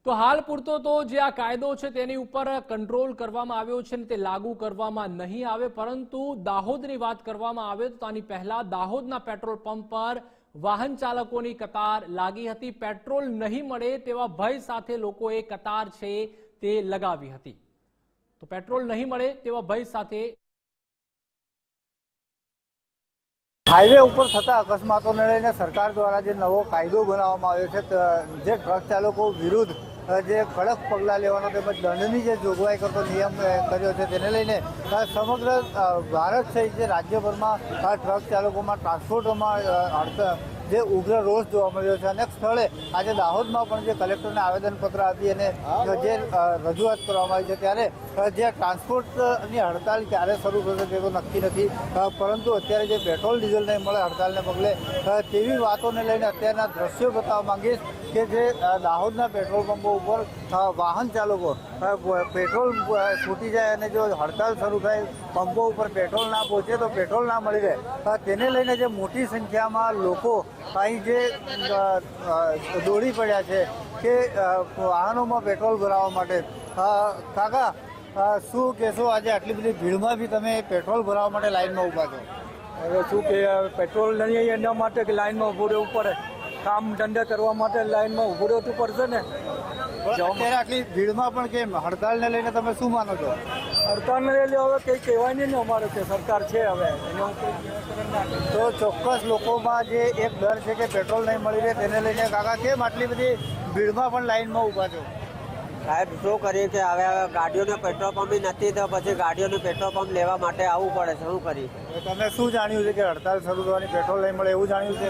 તો હાલ પૂરતો તો જે આ કાયદો છે તેની ઉપર કંટ્રોલ કરવામાં આવ્યો છે ને તે લાગુ કરવામાં નહીં આવે, પરંતુ દાહોદની વાત કરવામાં આવે તો આની પહેલા દાહોદના પેટ્રોલ પંપ પર વાહન ચાલકોની કતાર લાગી હતી। પેટ્રોલ નહીં મળે તેવા ભય સાથે લોકોએ કતાર છે તે લગાવી હતી। તો પેટ્રોલ નહીં મળે તેવા ભય સાથે હાઈવે ઉપર થતા અકસ્માતોને લઈને સરકાર દ્વારા જે નવો કાયદો બનાવવામાં આવ્યો છે, જે ટ્રક ચાલકો વિરુદ્ધ જે કડક પગલાં લેવાનો તેમજ દંડની જે જોગવાઈ કરતો નિયમ કર્યો છે, તેને લઈને સમગ્ર ભારત સહિત જે રાજ્યભરમાં ટ્રક ચાલકોમાં ટ્રાન્સપોર્ટમાં જે ઉગ્ર રોષ જોવા મળ્યો છે। અનેક સ્થળે આજે દાહોદમાં પણ જે કલેક્ટરને આવેદનપત્ર આપી અને જે રજૂઆત કરવામાં આવી છે, ત્યારે જે ટ્રાન્સપોર્ટની હડતાલ ક્યારે શરૂ થશે તે તો નક્કી નથી, પરંતુ અત્યારે જે પેટ્રોલ ડીઝલ નહીં મળે હડતાલને પગલે તેવી વાતોને લઈને અત્યારના દ્રશ્યો બતાવવા માંગીશ કે જે દાહોદના પેટ્રોલ પંપો ઉપર વાહન ચાલકો પેટ્રોલ છૂટી જાય અને જો હડતાલ શરૂ થાય, પંપો ઉપર પેટ્રોલ ના પહોંચે તો પેટ્રોલ ના મળી રહે, તેને લઈને જે મોટી સંખ્યામાં લોકો અહીં જે દોડી પડ્યા છે કે વાહનોમાં પેટ્રોલ ભરાવવા માટે। કાકા, શું કહેશો, આજે આટલી બધી ભીડમાં બી તમે પેટ્રોલ ભરાવવા માટે લાઈનમાં ઊભા છો? હવે શું કે પેટ્રોલ નહીં એના માટે કે લાઈનમાં ઊભું રહેવું પડે, કામ ધંધા કરવા માટે લાઈનમાં ઊભું રહેવું પડશે ને। અત્યારે આટલી ભીડમાં પણ કેમ, હડતાલને લઈને તમે શું માનો છો? હડતાલને લઈને હવે કંઈ કહેવાય નહીં ને, અમારે કે સરકાર છે હવે એનો તો ચોક્કસ લોકોમાં જે એક ડર છે કે પેટ્રોલ નહીં મળી રહે, તેને લઈને કાકા કેમ આટલી બધી ભીડમાં પણ લાઈનમાં ઊભા છો? સાહેબ શું કરીએ કે હવે ગાડીઓને પેટ્રોલ પંપ નથી તો પછી ગાડીઓને પેટ્રોલ પંપ લેવા માટે આવવું પડે છે, શું કરી? તમે શું જાણ્યું છે કે હડતાલ શરૂ થવાની, પેટ્રોલ નહીં મળે એવું જાણ્યું છે?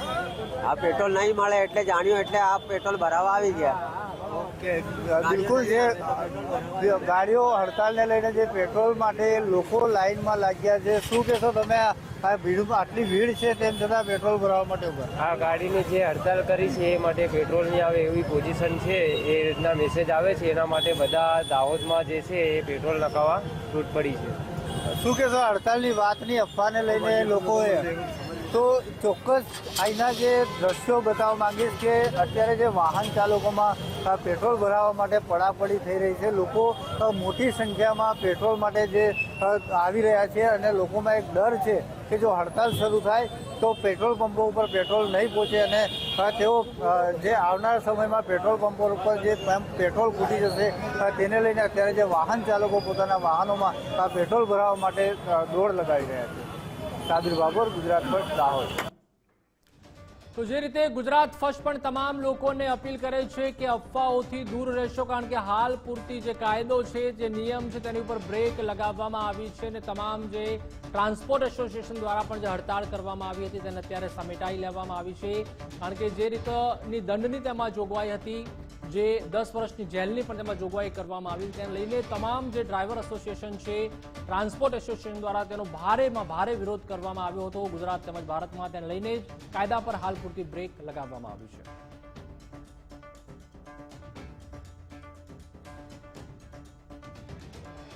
આ પેટ્રોલ નહીં મળે એટલે જાણ્યું, એટલે આ પેટ્રોલ ભરાવા આવી ગયા। ઓકે, બિલકુલ જે ગાડીઓ હડતાલને લઈને જે પેટ્રોલ માટે લોકો લાઈનમાં લાગ્યા છે, શું કહેશો તમે? આ ભીડમાં આટલી ભીડ છે તેમ છતાં પેટ્રોલ ભરાવવા માટે ઉભા? આ ગાડીની જે હડતાલ કરી છે એ માટે પેટ્રોલ નહીં આવે એવી પોઝિશન છે, એ રીતના મેસેજ આવે છે, એના માટે બધા દાહોદમાં જે છે એ પેટ્રોલ નખાવા છૂટ પડી છે। શું કહેશો હડતાલની વાતની અફવાને લઈને લોકોએ? તો ચોક્કસ અહીંના જે દ્રશ્યો બતાવવા માંગીશ કે અત્યારે જે વાહન ચાલકોમાં પેટ્રોલ ભરાવવા માટે પડાપડી થઈ રહી છે, લોકો મોટી સંખ્યામાં પેટ્રોલ માટે જે આવી રહ્યા છે અને લોકોમાં એક ડર છે કે જો હડતાલ શરૂ થાય તો પેટ્રોલ પંપો ઉપર પેટ્રોલ નહીં પહોંચે અને તેઓ જે આવનાર સમયમાં પેટ્રોલ પંપો ઉપર જે પેટ્રોલ ખૂટી જશે, તેને લઈને અત્યારે જે વાહન ચાલકો પોતાના વાહનોમાં પેટ્રોલ ભરાવવા માટે દોડ લગાવી રહ્યા છે। સાબિર બાબર, ગુજરાત ફર્સ્ટ, દાહોદ। તો જે રીતે ગુજરાત ફર્સ્ટ પણ તમામ લોકોને અપીલ કરે છે કે અફવાઓથી દૂર રહેશો, કારણ કે હાલ પૂરતી જે કાયદો છે, જે નિયમ છે તેની ઉપર બ્રેક લગાવવામાં આવી છે અને તમામ જે ટ્રાન્સપોર્ટ એસોસિએશન દ્વારા પણ જે હડતાળ કરવામાં આવી હતી તેને અત્યારે સમેટાઈ લેવામાં આવી છે, કારણ કે જે રીતની દંડની તેમાં જોગવાઈ હતી, જે 10 વર્ષની જેલની પણ તેમાં જોગવાઈ કરવામાં આવી, તેને લઈને તમામ જે ડ્રાઈવર એસોસિએશન છે, ટ્રાન્સપોર્ટ એસોસિએશન દ્વારા તેનો ભારેમાં ભારે વિરોધ કરવામાં આવ્યો હતો ગુજરાત તેમજ ભારતમાં, તેને લઈને જ કાયદા પર હાલ પૂરતી બ્રેક લગાવવામાં આવી છે।